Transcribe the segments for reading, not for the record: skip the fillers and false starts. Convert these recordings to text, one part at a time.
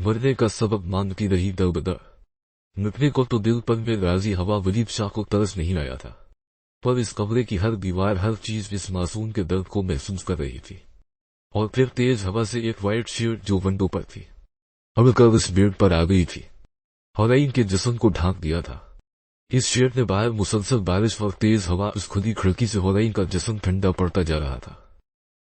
मरने का सबब मानती रही दरबदर। मिटने को तो दिल पर में राजी हवा वलीद शाह को तरस नहीं आया था, पर इस कमरे की हर दीवार हर चीज इस मासूम के दर्द को महसूस कर रही थी। और फिर तेज हवा से एक वाइट शीट जो विंडो पर थी उड़कर उस बेड पर आ गई थी और इनके जिस्म को ढांक दिया था। इस शेड ने बाहर मुसलसल बारिश और तेज हवा उस खुली खिड़की से होराइन का जिस्म ठंडा पड़ता जा रहा था।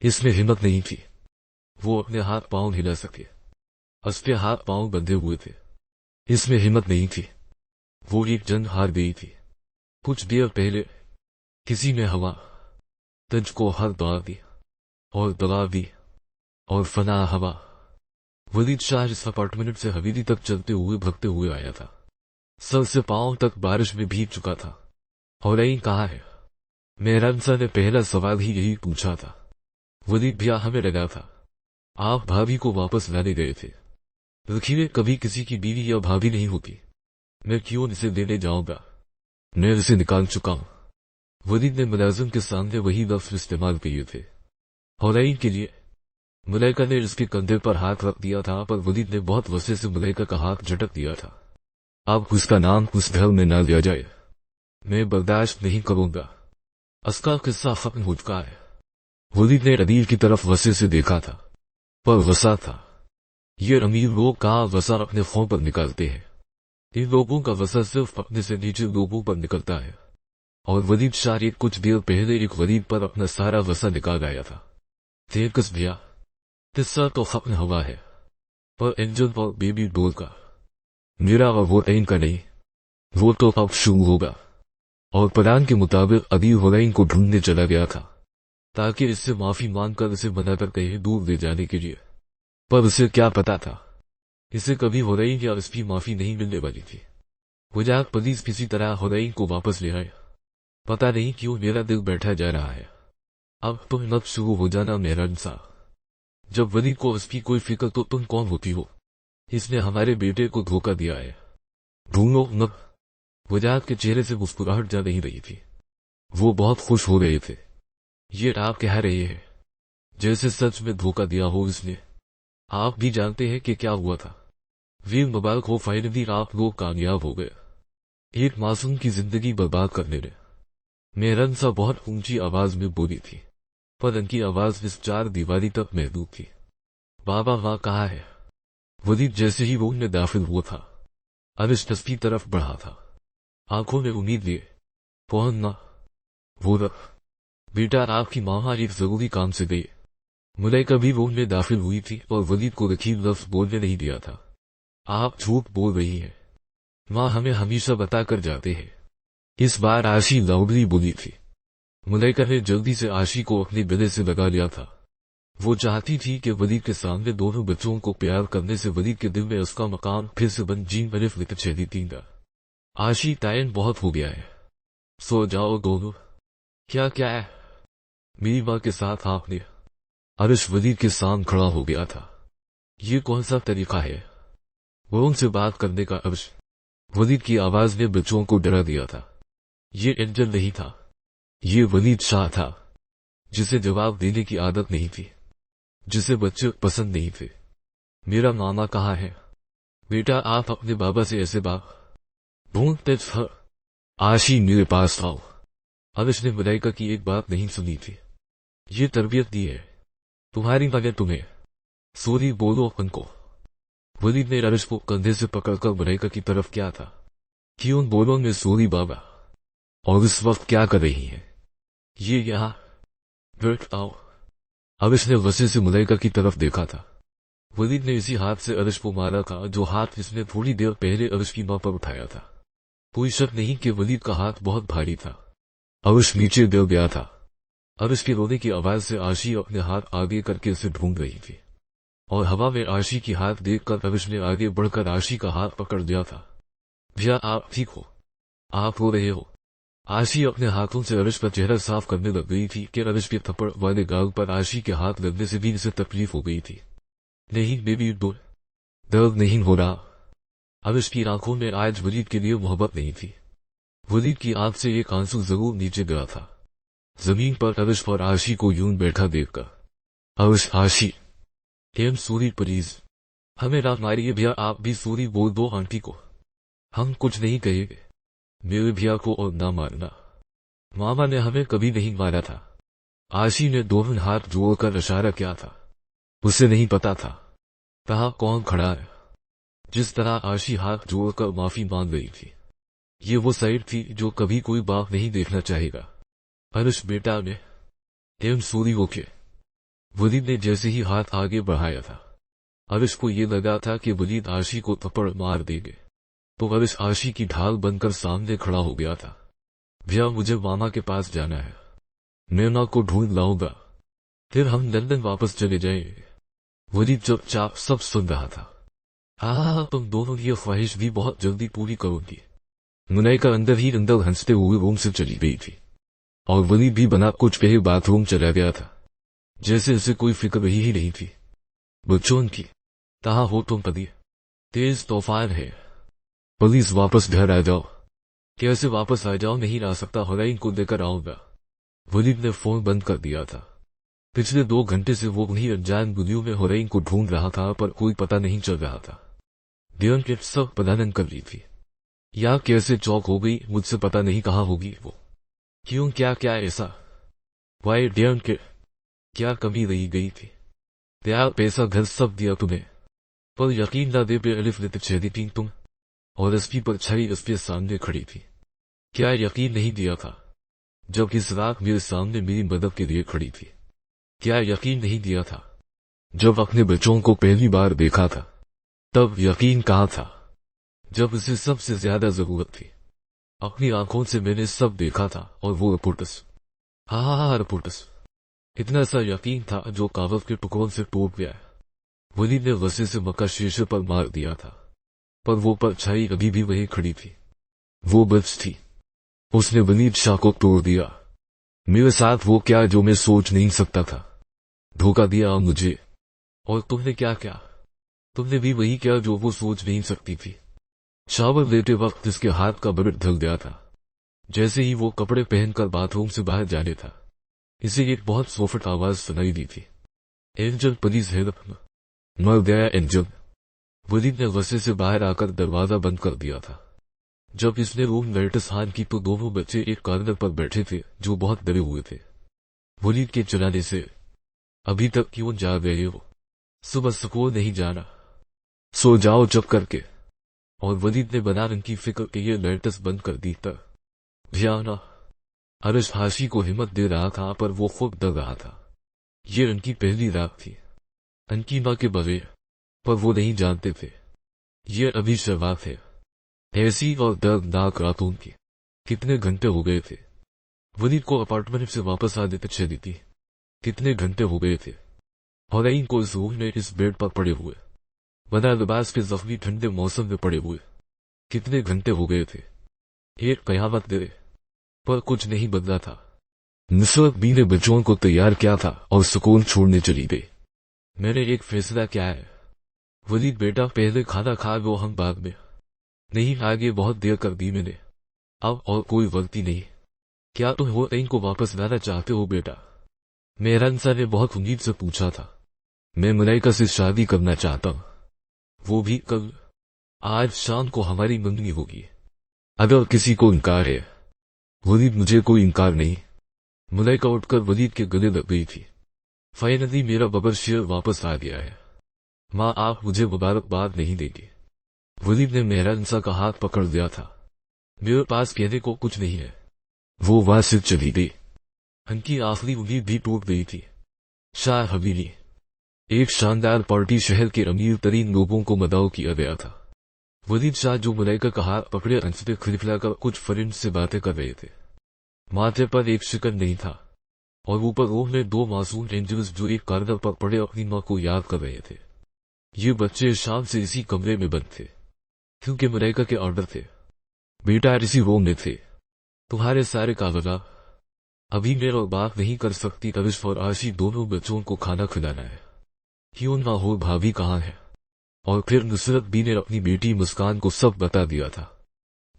इसमें हिम्मत नहीं थी, वो अपने हाथ पांव हिला सके। उसके हाथ पांव बंधे हुए थे। इसमें हिम्मत नहीं थी, वो एक जंग हार गई थी। कुछ देर पहले किसी ने हवा तंज को हर दौड़ दी और दगा दी और फना हवा। वलीद शाह इस अपार्टमेंट से हवेली तक चलते हुए भगते हुए आया था। सर से पांव तक बारिश में भीग चुका था। होराइन कहाँ है? मेहरानसा ने पहला सवाल ही यही पूछा था। वलीद भैया हमें लगा था आप भाभी को वापस लाने गए थे। रखीले कभी किसी की बीवी या भाभी नहीं होती, मैं क्यों इसे देने जाऊंगा, मैं इसे निकाल चुका हूं। वलीद ने मुलाजिम के सामने वही लफ्ज इस्तेमाल किए थे। होराइन के लिए मुलाइका ने इसके कंधे पर हाथ रख दिया था, पर वलीद ने बहुत गुस्से से मुलाइका का हाथ झटक दिया था। अब उसका नाम उस घर में न लिया जाए, मैं बर्दाश्त नहीं करूंगा। उसका किस्सा खत्म हो चुका है। वलीद ने अदील की तरफ गुस्से से देखा था, पर गुस्सा था। ये अमीर लोग का गुस्सा अपने खौफ पर निकालते हैं। इन लोगों का गुस्सा सिर्फ अपने से नीचे लोगों पर निकलता है। और वलीद शाह कुछ देर पहले एक गरीब पर अपना सारा गुस्सा निकाल आया था। तेकस भैया किस्सा तो खत्म हुआ है, पर एंजल और बेबी डोल का मेरा और वो इनका नहीं, वो तो अब शुरू होगा। और प्लान के मुताबिक अदील होराइन को ढूंढने चला गया था, ताकि इससे माफी मांगकर इसे मना कर कहीं दूर ले जाने के लिए। पर उसे क्या पता था, इसे कभी होराइन या इसकी माफी नहीं मिलने वाली थी। वजाक पुलिस किसी तरह होराइन को वापस ले आए। पता नहीं क्यों मेरा दिल बैठा जा रहा है। अब तुम नब शुरू हो जाना मेहरानसा। जब वलीद को उसकी कोई फिक्र तो तुम कौन होती हो? इसने हमारे बेटे को धोखा दिया है। ढूंढो नब। वजाक के चेहरे से मुस्कुराहट जा नहीं रही थी। वो बहुत खुश हो रहे थे। ये आप कह रहे हैं जैसे सच में धोखा दिया हो इसने। आप भी जानते हैं कि क्या हुआ था। वीर मुबारक हो, फाइनली आप लोग कामयाब हो गए एक मासूम की जिंदगी बर्बाद करने में। मेहरानसा बहुत ऊंची आवाज में बोली थी, पर उनकी आवाज इस चार दीवारी तक महदूद थी। बाबा वहां कहाँ है? वलीद जैसे ही रूम में दाखिल हुआ था, अरिश की तरफ बढ़ा था, आंखों में उम्मीद लिए। पहुंचना वो रख। बेटा आपकी माँ एक जरूरी काम से गई। मुलाइका भी रूम में दाखिल हुई थी और वलीद को रखील लफ्ज बोलने नहीं दिया था। आप झूठ बोल रही हैं, माँ हमें हमेशा बता कर जाते हैं। इस बार आशी लाउडली बोली थी। मुलाइका ने जल्दी से आशी को अपने गले से लगा लिया था। वो चाहती थी कि वलीद के सामने दोनों बच्चों को प्यार करने से वलीद के दिल में उसका मकान फिर से बन जीन अलिफ लिखत चली तींगा। आशी टाइम बहुत हो गया है, सो जाओ दोनों। क्या क्या है? मेरी माँ के साथ आपने? अरिश वलीद के सामने खड़ा हो गया था। ये कौन सा तरीका है वो उनसे बात करने का? अरिश, वलीद की आवाज ने बच्चों को डरा दिया था। ये एंजल नहीं था, ये वलीद शाह था, जिसे जवाब देने की आदत नहीं थी, जिसे बच्चे पसंद नहीं थे। मेरा मामा कहाँ है? बेटा आप अपने बाबा से ऐसे बात ढूंढते थे। आशी मेरे पास आओ। अरिश ने मुलाइका की एक बात नहीं सुनी थी। ये तरबियत दी है तुम्हारी माँ ने तुम्हें? सॉरी बोलो उनको। वलीद ने अरिश को कंधे से पकड़कर मुलाइका की तरफ क्या था। क्यों बोलो मैं सॉरी बाबा। और इस वक्त क्या कर रही है? ये यहाँ बैठ आओ। अरिश ने गुस्से से मुलाइका की तरफ देखा था। वलीद ने इसी हाथ से अरिश को मारा था जो हाथ इसने थोड़ी देर पहले अरिश की मां पर उठाया था। कोई शक नहीं कि वलीद का हाथ बहुत भारी था। अरिश नीचे गिर गया था। अरिश के रोने की आवाज से आशी अपने हाथ आगे करके उसे ढूंढ रही थी, और हवा में आशी की हाथ देखकर अरिश ने आगे बढ़कर आशी का हाथ पकड़ लिया था। भैया आप ठीक हो? आप रो रहे हो? आशी अपने हाथों से अरिश का चेहरा साफ करने लग गई थी कि अरिश के थप्पड़ वाले गाल पर आशी के हाथ लगने से भी इसे तकलीफ हो गई थी। नहीं बेबी बोल, दर्द नहीं हो रहा। अरिश की आंखों में आज वलीद के लिए मोहब्बत नहीं थी। वलीद की आंख से एक आंसू जरूर नीचे गया था। जमीन पर अरिश और आशी को यूं बैठा देखकर अरिश, आशी एम सॉरी प्लीज, हमें रात मारिए भैया, आप भी सूरी बोल दो आंटी को, हम कुछ नहीं कहेंगे। मेरे भैया को और ना मारना, मामा ने हमें कभी नहीं मारा था। आशी ने दोनों हाथ जोड़कर इशारा किया था। उसे नहीं पता था कहा कौन खड़ा है। जिस तरह आशी हाथ जोड़कर माफी मांग रही थी, ये वो साइड थी जो कभी कोई बाप नहीं देखना चाहेगा। अनुष बेटा ने एम सूरी ओके। वलीद ने जैसे ही हाथ आगे बढ़ाया था, अनुष को ये लगा था कि वलीद आशी को थप्पड़ मार देंगे, तो अनुष आशी की ढाल बनकर सामने खड़ा हो गया था। भैया मुझे मामा के पास जाना है, नैना को ढूंढ लाऊंगा, फिर हम लंदन वापस चले जाएंगे। वलीद चुपचाप सब सुन रहा था। तुम दोनों की ख्वाहिश भी बहुत जल्दी पूरी करोगी। मुनैका अंदर ही अंदर हंसते हुए रूम से चली गई थी, और वलीद भी बना कुछ कहे बाथरूम चला गया था, जैसे उसे कोई फिक्र ही नहीं थी। बच्चों की कहाँ हो तुम पति, तेज तूफान है, पुलिस वापस घर आ जाओ। कैसे वापस आ जाओ, नहीं ला सकता, हुरैन को लेकर आऊंगा। वलीद ने फोन बंद कर दिया था। पिछले 2 घंटे से वो उन्हीं अनजान गलियों में हुरैन को ढूंढ रहा था, पर कोई पता नहीं चल रहा था। डियन के सब पलायन कर ली थी, या कैसे चौक हो गई, मुझसे पता नहीं कहाँ होगी वो, क्यों, क्या क्या ऐसा। वाई डियन के क्या कमी रही गई थी। त्याग पैसा घर सब दिया तुम्हें, पर यकीन ना दे पे अलिफ लेते छेदी थी तुम, और एसपी पर छड़ी उसके सामने खड़ी थी। क्या यकीन नहीं दिया था जब इस रात मेरे सामने मेरी मदद के लिए खड़ी थी। क्या यकीन नहीं दिया था जब अपने बच्चों को पहली बार देखा था। तब यकीन कहाँ था जब उसे सबसे ज्यादा जरूरत थी। अपनी आंखों से मैंने सब देखा था, और वो रिपोर्टस, हाँ रिपोर्टस, इतना सा यकीन था जो कागज के टुकड़ों से टूट गया। वलीद ने वसे से मक्का शीशे पर मार दिया था, पर वो परछाई अभी भी वहीं खड़ी थी। वो बच थी। उसने वलीद शाह को तोड़ दिया। मेरे साथ वो क्या जो मैं सोच नहीं सकता था। धोखा दिया मुझे। और तुमने क्या किया, तुमने भी वही किया जो वो सोच नहीं सकती थी। शावर लेते वक्त उसके हाथ का बरट ढल गया था। जैसे ही वो कपड़े पहनकर बाथरूम से बाहर जाने था, इसे एक बहुत सोफट आवाज सुनाई दी थी। एंजल प्लीज हेल्प, मर गया एंजल। वलीद ने वसे से बाहर आकर दरवाजा बंद कर दिया था। जब इसने रूम लाइट्स ऑन की तो दोनों बच्चे एक कॉर्नर पर बैठे थे जो बहुत डरे हुए थे वलीद के चलाने से। अभी तक क्यों जा गए हो, सुबह सुकून नहीं जाना, सो जाओ चुप करके। और वलीद ने बना रंग की फिक्र के ये लाइट्स बंद कर दी तक ध्याना अरश हाशी को हिम्मत दे रहा था, पर वो खुद डर रहा था। ये उनकी पहली रात थी उनकी मां के बगैर, पर वो नहीं जानते थे ये अभी शुरुआत है ऐसी और दर्दनाक रातों की। कितने घंटे हो गए थे वलीद को अपार्टमेंट से वापस आने तक छेदी थी। कितने घंटे हो गए थे हुरैन को इस रूम में इस बेड पर पड़े हुए, बना लिबास के जख्मी ठंडे मौसम में पड़े हुए। कितने घंटे हो गए थे। एक कयामत दे, पर कुछ नहीं बदला था। नुसरत बी ने बच्चों को तैयार किया था और सुकून छोड़ने चली गई। मैंने एक फैसला किया है वलीद बेटा, पहले खाना खा वो हम बाद में। नहीं, आगे बहुत देर कर दी मैंने, अब और कोई गलती नहीं। क्या तुम हुरैन को वापस लाना चाहते हो बेटा। मेहरानसा ने बहुत उम्मीद से पूछा था। मैं मुनैका से शादी करना चाहता हूं, वो भी कल। आज शाम को हमारी मंगनी होगी। अगर किसी को इनकार है वलीद, मुझे कोई इनकार नहीं। मुनैका उठकर वलीद के गले लग गई थी। फाइनली मेरा बबर शेर वापस आ गया है। माँ आप मुझे मुबारकबाद नहीं देगी। वलीद ने मेहरानसा का हाथ पकड़ लिया था। मेरे पास कहने को कुछ नहीं है। वो वहां से चली गई। उनकी आखिरी उम्मीद भी टूट गई थी। शाह हवेली, एक शानदार पार्टी शहर के अमीर तरीन लोगों को मदाऊ किया गया था। वलीद शाह जो मुनैका का हाथ पकड़े अंश पे खिलखिलाकर कुछ फ्रेंड से बातें कर रहे थे। माथे पर एक शिकन नहीं था, और ऊपर रूम में 2 मासूम एंजल्स जो एक कॉर्नर पर पड़े अपनी मां को याद कर रहे थे। ये बच्चे शाम से इसी कमरे में बंद थे, क्योंकि मुनैका के ऑर्डर थे। बेटा इसी रूम में थे। तुम्हारे सारे कागजात अभी मेरा बात नहीं कर सकती। कविश और आशी दोनों बच्चों को खाना खिलाना है। क्यों ना हो, भाभी कहाँ है। और फिर नुसरत बी ने अपनी बेटी मुस्कान को सब बता दिया था,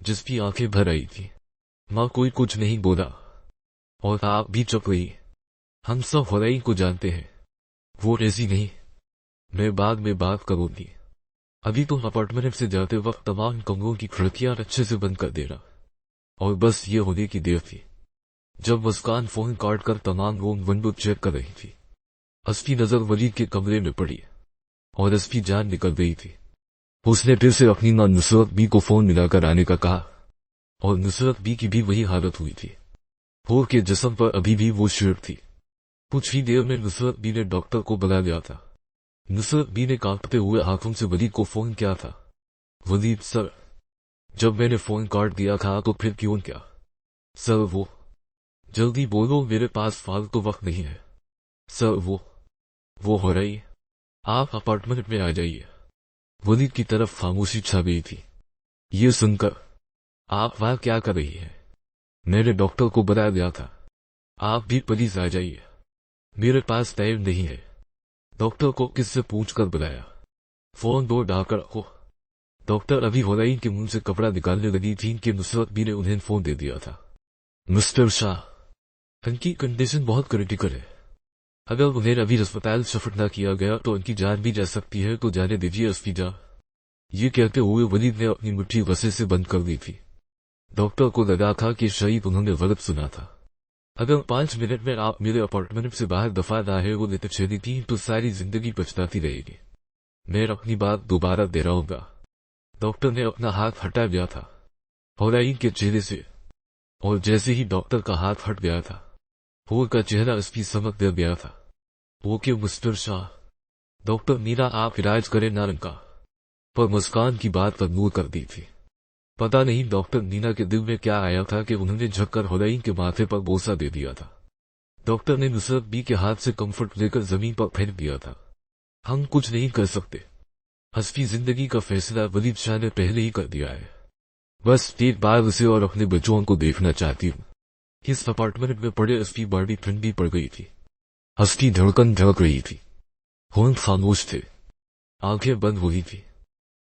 जिसकी आंखें भर आई थी। माँ कोई कुछ नहीं बोला, और आप भी चुप रही। हम सब हुरैन को जानते हैं, वो ऐसी नहीं। मैं बाद में बात करूंगी। अभी तो अपार्टमेंट से जाते वक्त तमाम कमरों की खिड़कियां अच्छे से बंद कर देना। और बस ये होने की देर थी जब मुस्कान फोन काट कर तमाम रूम विंडो चेक कर रही थी। उसकी नजर वलीद के कमरे में पड़ी और उसकी जान निकल गई थी। उसने फिर से अपनी मां नुसरत बी को फोन मिलाकर आने का कहा और नुसरत बी की भी वही हालत हुई थी। होर के जिस्म पर अभी भी वो शिरक थी। कुछ ही देर में नुसरत बी ने डॉक्टर को बुला लिया था। नुसरत बी ने कांपते हुए हाथों से वलीद को फोन किया था। वलीद सर, जब मैंने फोन काट दिया था तो फिर क्यों क्या? सर वो, जल्दी बोलो, मेरे पास फालतू वक्त नहीं है। सर वो हो रही, आप अपार्टमेंट में आ जाइए। वलीद की तरफ खामोशी छा गई थी। ये सुनकर, आप वहां क्या कर रही है? मैंने डॉक्टर को बता दिया था। आप भी प्लीज आ जाइए, मेरे पास टाइम नहीं है। डॉक्टर को किससे पूछकर बुलाया? फोन दो डालकर रखो। डॉक्टर अभी होराइन के मुंह से कपड़ा निकालने लगी थी कि नुसरत बी ने उन्हें फोन दे दिया था। मिस्टर शाह, उनकी कंडीशन बहुत क्रिटिकल है। अगर उन्हें अभी अस्पताल शिफ्ट न किया गया तो उनकी जान भी जा सकती है, तो जाने दीजिए उसकी जान। ये कहते हुए वलीद ने अपनी मुट्ठी गस्से से बंद कर दी थी। डॉक्टर को लगा था कि शायद उन्होंने गलत सुना था। अगर 5 मिनट में आप मेरे अपार्टमेंट से बाहर दफा दाहे वो लेते चली थी तो सारी जिंदगी पछताती रहेगी। मैं अपनी बात दोबारा दे रहा हूँ। डॉक्टर ने अपना हाथ हटा दिया था होराइन के चेहरे से, और जैसे ही डॉक्टर का हाथ हट गया था होर का चेहरा उसकी समझ दे गया था। Okay mister Shah, doctor Meera आप इलाज करें ना रंका। पर मुस्कान की बात पर नूर कर दी थी। पता नहीं डॉक्टर मीना के दिल में क्या आया था कि उन्होंने झककर होराइन के माथे पर बोसा दे दिया था। डॉक्टर ने नुसरत बी के हाथ से कंफर्ट लेकर जमीन पर फेंक दिया था। हम कुछ नहीं कर सकते। हस्बी जिंदगी का फैसला वलीद शाह ने पहले ही कर दिया है। बस एक बार उसे और अपने बच्चों को देखना चाहती हूँ। इस अपार्टमेंट में पड़े उसकी बॉडी ठंडी पड़ गई थी। हस्की धड़कन धड़क रही थी। होंठ खामोश थे, आंखें बंद हुई थी,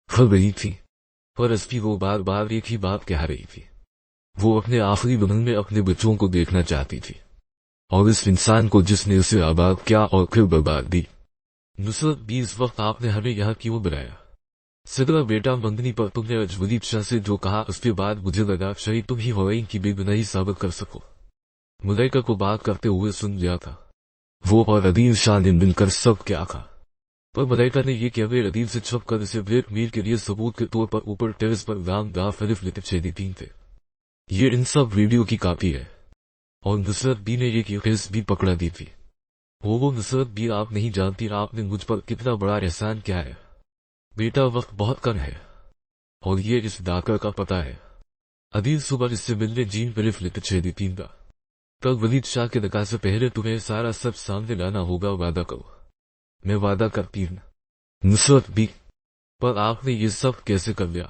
फल रही थी, पर उसकी वो बार बार एक ही बात कह रही थी। वो अपने आखिरी लम्हे में अपने बच्चों को देखना चाहती थी, और इस इंसान को जिसने उसे आबाद किया और फिर बर्बाद दी। नुसरत बी, इस वक्त आपने हमें यहाँ क्यों बुलाया? सिदरा बेटा, मंगनी पर तुमने वलीद शाह से जो कहा उसके बाद मुझे लगा शायद तुम ही होराइन की बेगुनाही साबित कर सको। मुलाइका को बात करते हुए सुन लिया था। वो और अदील शाह ने मिलकर सब क्या कहा, पर मलाइका ने यह कहते अदील से छुप कर इसे ब्लैकमेल के लिए सबूत के तौर पर ऊपर टेरेस पर राम दाफिफ लेते चले तीन थे। ये इन सब वीडियो की कॉपी है, और नुसरत बी ने ये केस भी पकड़ा दी थी। वो नुसरत बी, आप नहीं जानती आपने मुझ पर कितना बड़ा एहसान किया है। बेटा, वक्त बहुत कम है और ये इस डाकर का पता है। अदील सुबह इससे मिलने जीन ब्रीफ लेते चले तीन था। तब वलीद शाह के निकाह से पहले तुम्हें सारा सब सामने लाना होगा। वादा करो। मैं वादा करती हूं। नुसरत बी, पर आपने ये सब कैसे कर लिया?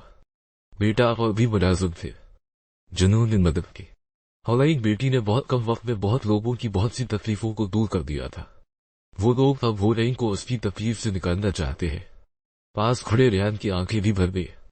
बेटा, आप और भी मुलाजिम थे जिन्होंने मदद की। होराइन बेटी ने बहुत कम वक्त में बहुत लोगों की बहुत सी तकलीफों को दूर कर दिया था। वो लोग अब होराइन को उसकी तकलीफ से निकालना चाहते हैं। पास खड़े रेहान की आंखें भी भर गई।